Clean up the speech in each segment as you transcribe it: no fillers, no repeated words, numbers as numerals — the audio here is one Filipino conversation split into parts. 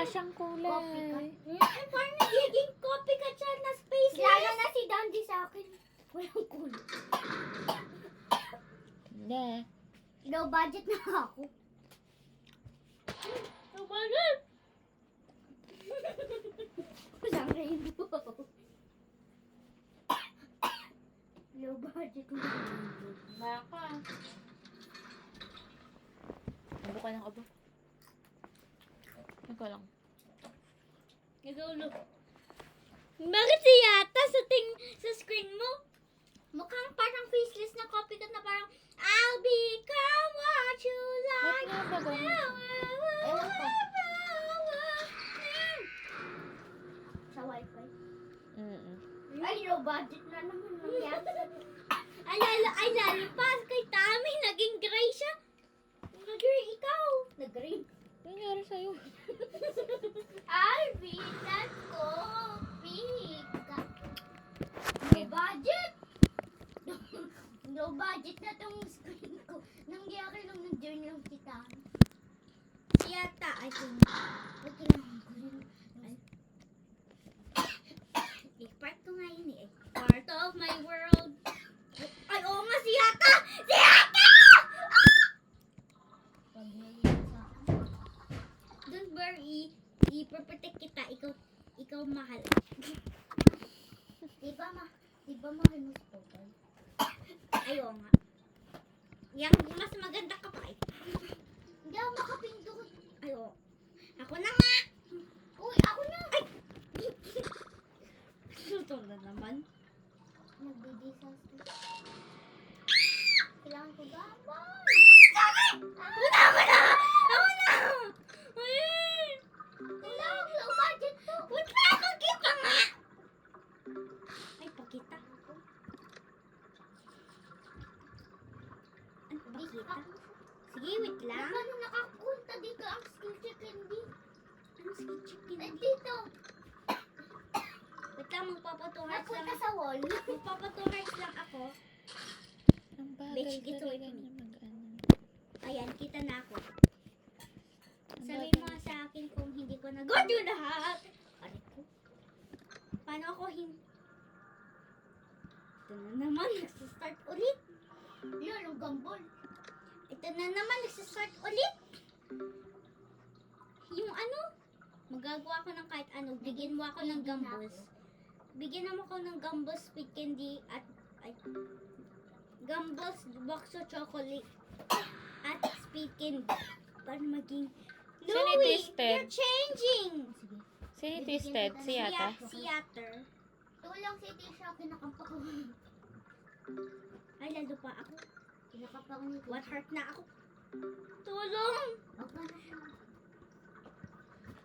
Wala siyang kulay. Parang nagiging copycat siya na spaceless. Lalo na si Dandy sa akin. Walang kulay. Hindi. Low budget na ako. Low budget! Walang rainbow. Low budget na rainbow. Baka. Abo ka ng abo. Ikaw lang. Ikaw, look. Bakit si Yata sa screen mo? Mukhang parang faceless na copycat na parang I'll become what you Ba't like. nga ba ganun? Ewan ko. Sa wifi. Ay, low budget na naman. Ay, lalo pa kay Tami, naging gray siya. Nag-gray ikaw. Nag-green. Ano nangyari sa'yo? I'll be that copycat. Low budget. Low budget na tong screen ko. Nangyari lang nag-join lang kita. Si Yata, I think. Huwag kailangan ko rin. Part ko nga yun eh. Part of my world. Ay, oo nga, si Yata! Si Yata! Pag naliyan sa akin. Don't worry. I-protect kita. Ikaw mahal. Di ba mahal mo si Popeye? Ayaw nga. Yang mas maganda ka pa eh. Hindi ako makapindot. Ayaw. Ako na nga! Uy, ako na! Ay! Suto na naman. Nagdi-disaster. Kailangan ko gabay. Ako na! Ako na! Ako na! Ayun! Kailangan low budget to. Wait lang! Pakita nga! Ay, pakita. Ano, pakita? Sige, wait lang. Paano nakakunta dito ang skill chicken di? Ano sige, chicken? Eh, dito. Wait lang, magpapatuhearts lang. Napunta sa wall. Magpapatuhearts lang ako. Ang bagal Bitch, ito, talaga ito. niya mag-ano. Ayan, kita na ako. Ang Sabihin mo bagal. sa akin kung hindi ko nag-good yung lahat. Aray ko. Paano ako Ito na naman, nagsistart ulit. Yun, ang gambol. Ito na naman, nagsistart ulit. Yung ano, magagawa ko ng kahit ano. Bigyan mo ako ng gumballs. Bigyan mo ako ng gumballs, sweet candy, at gumballs, box of chocolate, at sweet candy. Para maging Sino Louie, twisted? you're changing! Sige. Sino yung twisted? Si Yata? Si Yatter. Tulang si Tisha, kinakampa ko. Ay, lalo pa ako. Kinakampa ko nito. What heart na ako. Tulong! Okay na.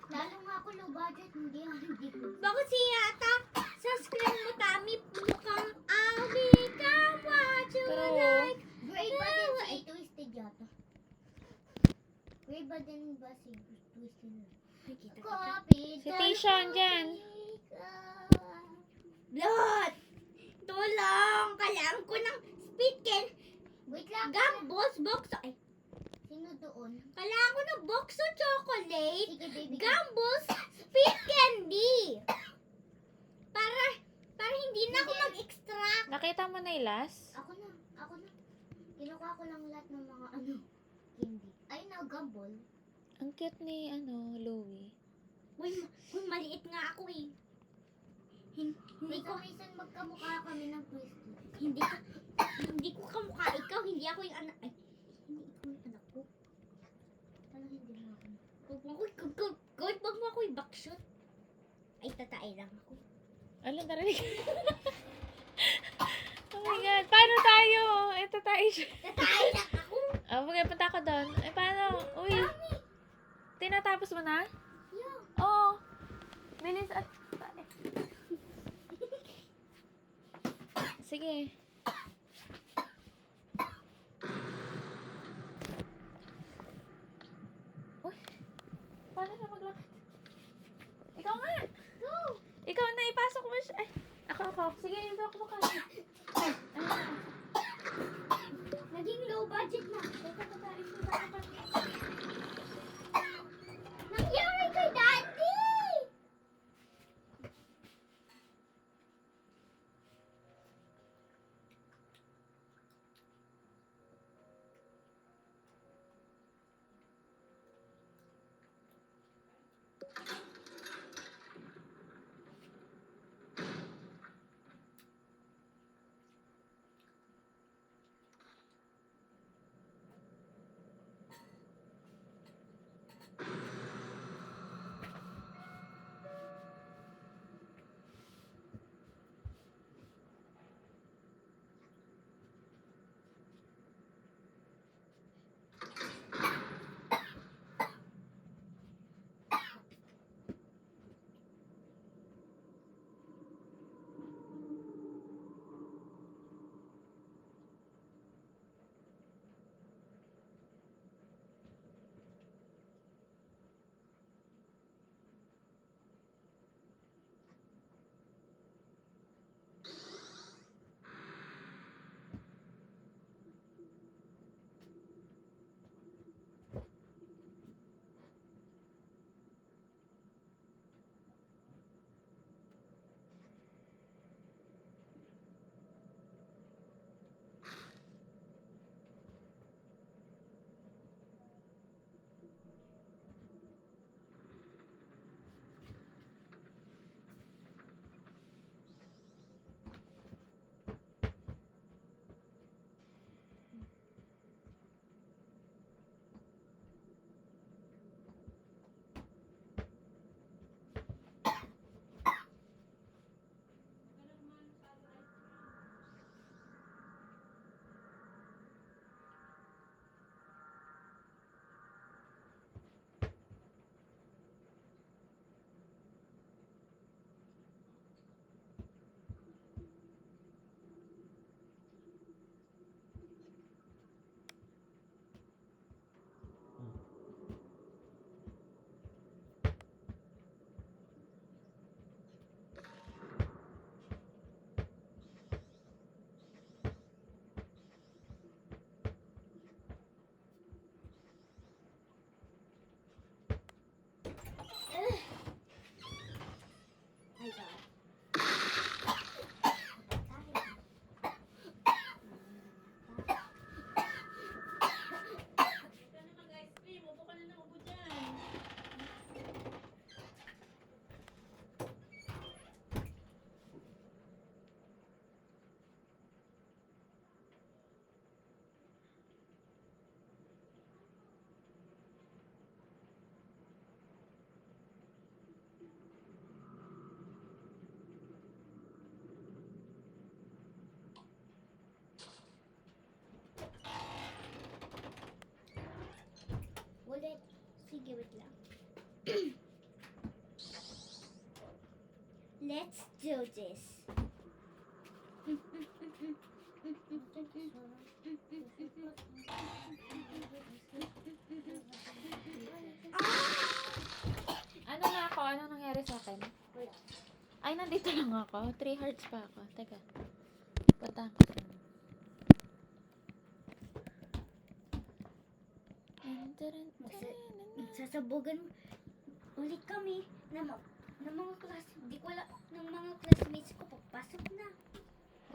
Lalo nga ako low budget, hindi ko. Bakit si Yata? Sa screen mo, Tami, mukhang I'll become what you True. like. Gray ba din si Twisted yata? Gray ba din ba si Twisted? Nakita kita. Copy. Si Tisha andyan. Blood! Tulong! Kailangan ko ng speed can. Wait lang. Gumballs, box. Ay, Sino doon? kailangan ko ng box of chocolate. Sige, baby. Gumballs, speed candy. Para hindi na ako Hindi. mag-extract. Nakita mo na yung last? Ako na. Kinukuha ko lang lahat ng mga candy. Ay, na, gambol. Ang cute ni, Louie. Uy, maliit nga ako eh. Hindi Hindi ko ko minsan magkamukha kami ng Twisted. hindi ko kamukha ikaw, hindi ako yung anak. Ay, hindi ikaw yung anak ko. Parang hindi mo ako. Wag mo ako i-backshot. Ay, tatay lang ako. Alam, narinig. Oh my God. Paano tayo? Ito tayo siya. Tatay lang ako. Punta ako doon. Ay, paano? Uy. Tinatapos mo na? Yeah. Oo. Bilis at... Sige. Uy. Paano na maglakad? Ikaw nga. Go! Ikaw na, ipasok mo siya. Ay, ako. Sige, ito ako ka. Ay, Naging low budget na. Nangyari kay Dad! Sige, wait lang. Let's do this. Ano na ako? Anong nangyari sa akin? Ay, nandito lang ako. 3 hearts pa ako. Teka. Punta ko sa... Sasabugan ulit kami ng mga classmates ko. Pagpasok na.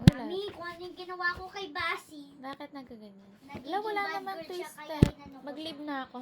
Wala. Mami, kung ano yung ginawa ko kay Basi. Bakit nagkaganyan? Nagiging Wala, wala bad naman girl siya, twist kaya eh. inano ko Mag-leave siya. na ako.